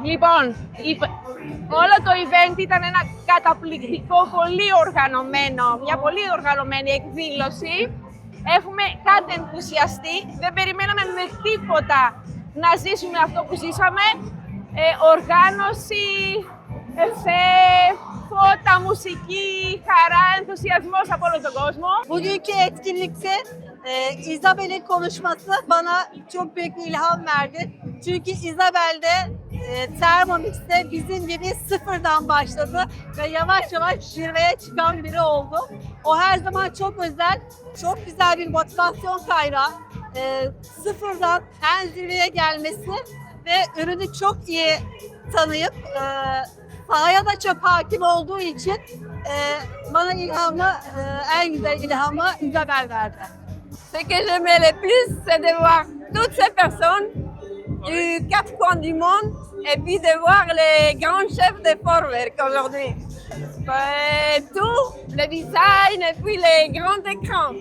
Λοιπόν, όλο το event ήταν ένα καταπληκτικό, πολύ οργανωμένο, μια πολύ οργανωμένη εκδήλωση. Έχουμε κάτι ενθουσιαστεί, δεν περιμέναμε με τίποτα να ζήσουμε αυτό που ζήσαμε. Οργάνωση, εφέ, φώτα, μουσική, χαρά, ενθουσιασμός από όλο τον κόσμο. Bugünkü etkinlikte Isabel'in konuşması bana çok büyük bir ilham verdi. Çünkü Isabel'de Thermomix'te bizim gibi sıfırdan başladı ve yavaş yavaş zirveye çıkan biri oldu. O her zaman çok özel, çok güzel bir motivasyon kaynağı. Sıfırdan en zirveye gelmesi ve ürünü çok iyi tanıyıp sahaya da çok hakim olduğu için bana ilhamı, en güzel ilhamı Isabel verdi. Ce que j'aimais le plus, c'est de voir toutes ces personnes du quatre coins du monde et puis de voir les grands chefs de Vorwerk aujourd'hui. Tout le design et puis les grands écrans.